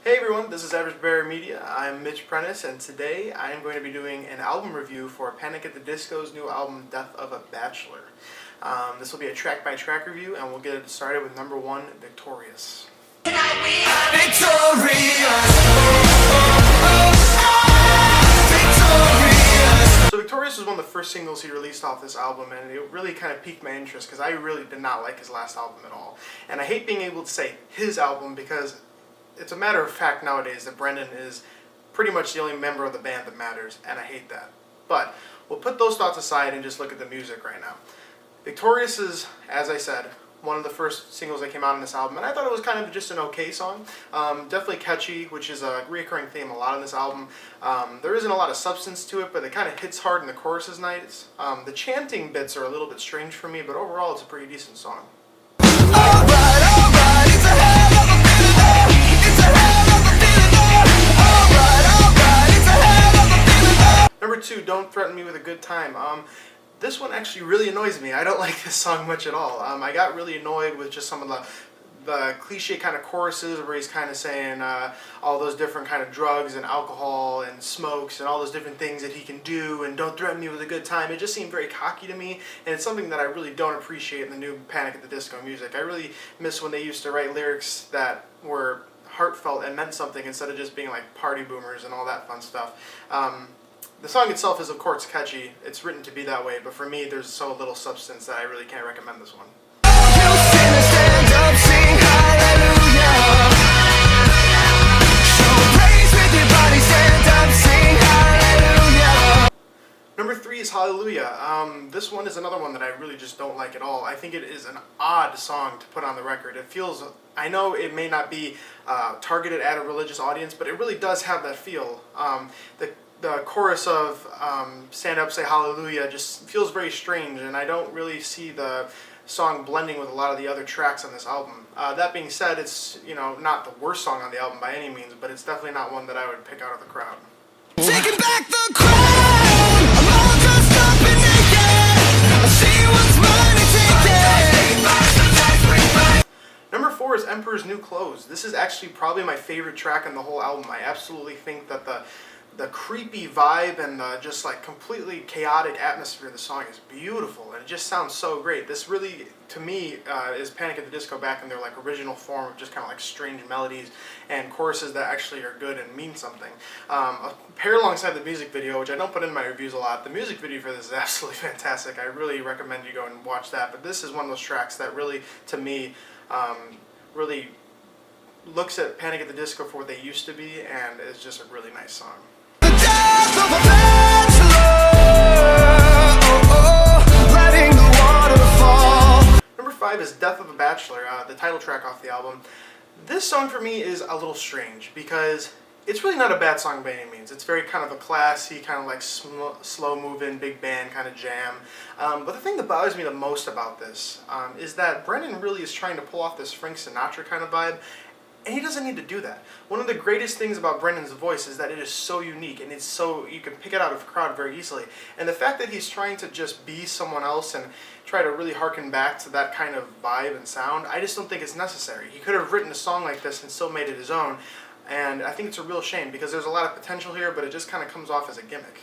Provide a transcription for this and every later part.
Hey everyone, this is Average Bear Media. I'm Mitch Prentice, and today I am going to be doing an album review for Panic! At the Disco's new album, Death of a Bachelor. This will be a track-by-track review, and we'll get it started with number 1, Victorious. So Victorious was one of the first singles he released off this album, and it really kind of piqued my interest because I really did not like his last album at all. And I hate being able to say his album because it's a matter of fact nowadays that Brendan is pretty much the only member of the band that matters, and I hate that. But we'll put those thoughts aside and just look at the music right now. Victorious is, as I said, one of the first singles that came out on this album, and I thought it was kind of just an okay song. Definitely catchy, which is a recurring theme a lot in this album. There isn't a lot of substance to it, but it kind of hits hard and the chorus is nice. The chanting bits are a little bit strange for me, but overall it's a pretty decent song. Number 2, Don't Threaten Me with a Good Time. This one actually really annoys me. I don't like this song much at all. I got really annoyed with just some of the cliche kind of choruses where he's kind of saying all those different kind of drugs and alcohol and smokes and all those different things that he can do, and don't threaten me with a good time. It just seemed very cocky to me, and it's something that I really don't appreciate in the new Panic! At the Disco music. I really miss when they used to write lyrics that were heartfelt and meant something instead of just being like party boomers and all that fun stuff. The song itself is, of course, catchy. It's written to be that way, but for me, there's so little substance that I really can't recommend this one. Number 3 is Hallelujah. This one is another one that I really just don't like at all. I think it is an odd song to put on the record. It feels, I know it may not be targeted at a religious audience, but it really does have that feel. The chorus of Stand Up, Say Hallelujah just feels very strange, and I don't really see the song blending with a lot of the other tracks on this album. That being said, it's not the worst song on the album by any means, but it's definitely not one that I would pick out of the crowd. Taking back the crown, I'm all dressed up and naked. I see what's mine and take it. Number 4 is Emperor's New Clothes. This is actually probably my favorite track in the whole album. I absolutely think that the creepy vibe and the just like completely chaotic atmosphere of the song is beautiful, and it just sounds so great. This really, to me, is Panic! At the Disco back in their like original form of just kind of like strange melodies and choruses that actually are good and mean something. Paired alongside the music video, which I don't put in my reviews a lot, the music video for this is absolutely fantastic. I really recommend you go and watch that, but this is one of those tracks that really, to me, really looks at Panic! At the Disco for what they used to be, and is just a really nice song. Number 5 is Death of a Bachelor, the title track off the album. This song for me is a little strange because it's really not a bad song by any means. It's very kind of a classy, kind of like slow moving, big band kind of jam. But the thing that bothers me the most about this is that Brendan really is trying to pull off this Frank Sinatra kind of vibe, and he doesn't need to do that. One of the greatest things about Brendan's voice is that it is so unique, and it's so, you can pick it out of a crowd very easily. And the fact that he's trying to just be someone else and try to really harken back to that kind of vibe and sound, I just don't think it's necessary. He could have written a song like this and still made it his own, and I think it's a real shame because there's a lot of potential here, but it just kind of comes off as a gimmick.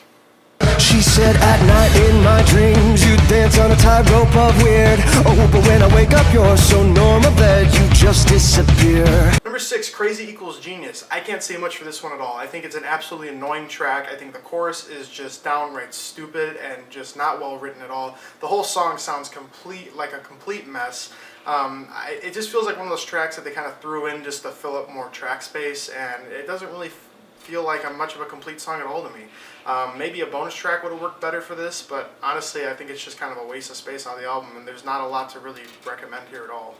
She said at night in my dreams you dance on a tightrope of weird. Oh, but when I wake up you're so normal that you just disappear. Number 6, Crazy Equals Genius. I can't say much for this one at all. I think it's an absolutely annoying track. I think the chorus is just downright stupid and just not well written at all. The whole song sounds like a complete mess. It just feels like one of those tracks that they kind of threw in just to fill up more track space, and it doesn't really feel like much of a complete song at all to me. Maybe a bonus track would have worked better for this, but honestly I think it's just kind of a waste of space on the album, and there's not a lot to really recommend here at all.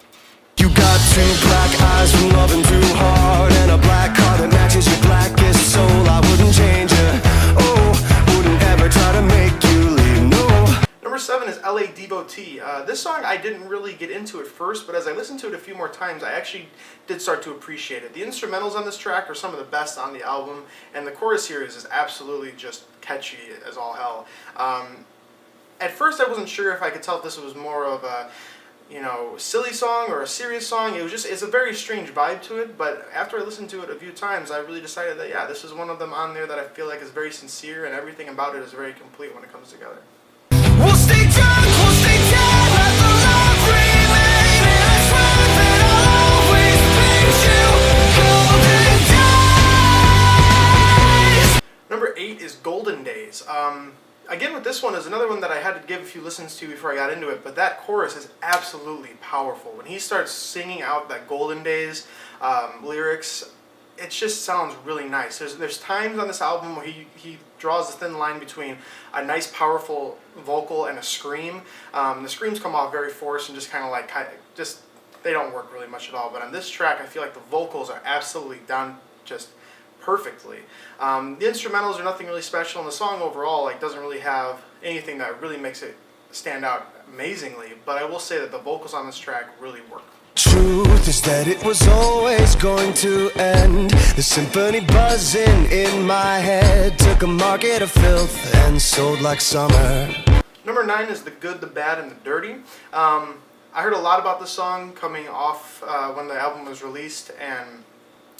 You got 2 black eyes from loving too hard, and a black car that matches your blackest soul. I wouldn't change it, oh, wouldn't ever try to make you leave, no. Number 7 is LA Devotee. This song I didn't really get into at first, but as I listened to it a few more times, I actually did start to appreciate it. The instrumentals on this track are some of the best on the album, and the chorus here is absolutely just catchy as all hell. At first I wasn't sure if I could tell if this was more of a silly song or a serious song. It's a very strange vibe to it, but after I listened to it a few times, I really decided that, yeah, this is one of them on there that I feel like is very sincere, and everything about it is very complete when it comes together. We'll stay drunk, we'll stay down, let the love remain, and I swear that I'll always paint you golden days. Number 8 is Golden Days. Again, with this one is another one that I had to give a few listens to before I got into it, but that chorus is absolutely powerful. When he starts singing out that Golden Days lyrics, it just sounds really nice. There's times on this album where he draws a thin line between a nice, powerful vocal and a scream. The screams come off very forced and just kind of like, they don't work really much at all. But on this track, I feel like the vocals are absolutely done just perfectly. The instrumentals are nothing really special, and the song overall doesn't really have anything that really makes it stand out amazingly, but I will say that the vocals on this track really work. Truth is that it was always going to end. The symphony buzzing in my head took a market of filth and sold like summer. Number 9 is The Good, the Bad, and the Dirty. I heard a lot about this song coming off when the album was released, and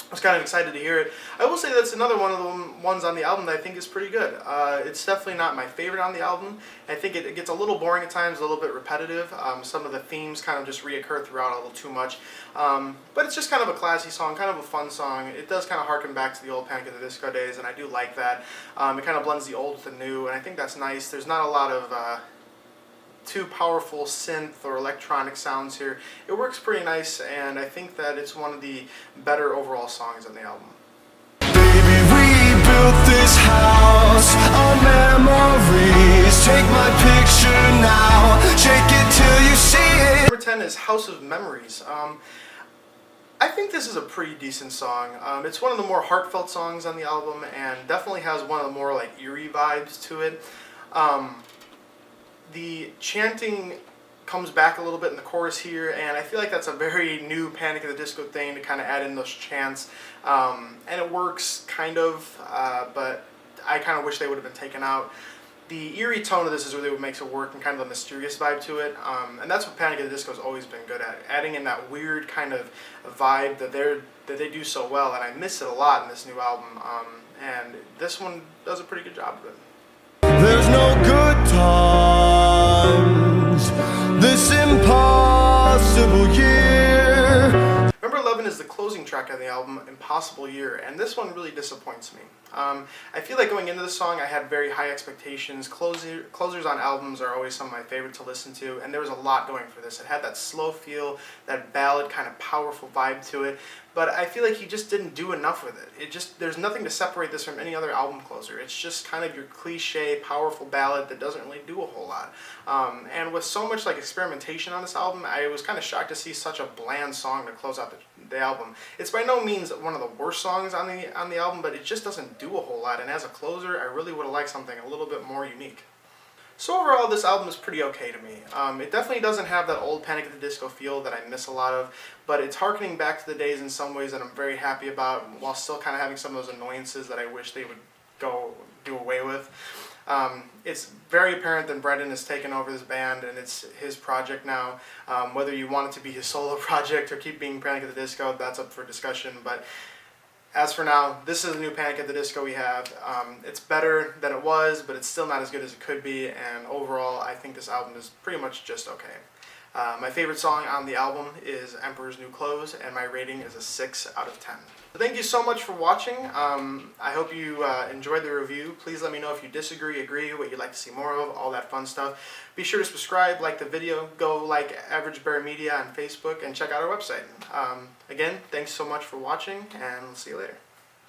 I was kind of excited to hear it. I will say that's another one of the ones on the album that I think is pretty good. It's definitely not my favorite on the album. I think it gets a little boring at times, a little bit repetitive. Some of the themes kind of just reoccur throughout a little too much. But it's just kind of a classy song, kind of a fun song. It does kind of harken back to the old Panic at the Disco days, and I do like that. It kind of blends the old with the new, and I think that's nice. There's not a lot of too powerful synth or electronic sounds here. It works pretty nice, and I think that it's one of the better overall songs on the album. Baby, we built this house on memories. Take my picture now, shake it till you see it. Number 10 is House of Memories. I think this is a pretty decent song. It's one of the more heartfelt songs on the album, and definitely has one of the more eerie vibes to it. The chanting comes back a little bit in the chorus here, and I feel like that's a very new Panic at the Disco thing to kind of add in those chants, and it works kind of, but I kind of wish they would have been taken out. The eerie tone of this is really what makes it work, and kind of a mysterious vibe to it, and that's what Panic at the Disco has always been good at, adding in that weird kind of vibe that they do so well, and I miss it a lot in this new album, and this one does a pretty good job of it. There's no good times, this impossible year. Number 11 is the closing track on the album, Impossible Year, and this one really disappoints me. I feel like going into the song I had very high expectations. Closers on albums are always some of my favorite to listen to, and there was a lot going for this. It had that slow feel, that ballad kind of powerful vibe to it, but I feel like he just didn't do enough with it. There's nothing to separate this from any other album closer. It's just kind of your cliche, powerful ballad that doesn't really do a whole lot. And with so much experimentation on this album, I was kind of shocked to see such a bland song to close out the album. It's by no means one of the worst songs on the album, but it just doesn't do a whole lot. And as a closer, I really would have liked something a little bit more unique. So overall, this album is pretty okay to me. It definitely doesn't have that old Panic at the Disco feel that I miss a lot of, but it's harkening back to the days in some ways that I'm very happy about, while still kind of having some of those annoyances that I wish they would do away with. It's very apparent that Brendan has taken over this band, and it's his project now. Whether you want it to be his solo project or keep being Panic at the Disco, that's up for discussion, but as for now, this is the new Panic at the Disco we have. It's better than it was, but it's still not as good as it could be, and overall, I think this album is pretty much just okay. My favorite song on the album is Emperor's New Clothes, and my rating is a 6 out of 10. Thank you so much for watching. I hope you enjoyed the review. Please let me know if you disagree, agree, what you'd like to see more of, all that fun stuff. Be sure to subscribe, like the video, go like Average Bear Media on Facebook, and check out our website. Again, thanks so much for watching, and we'll see you later.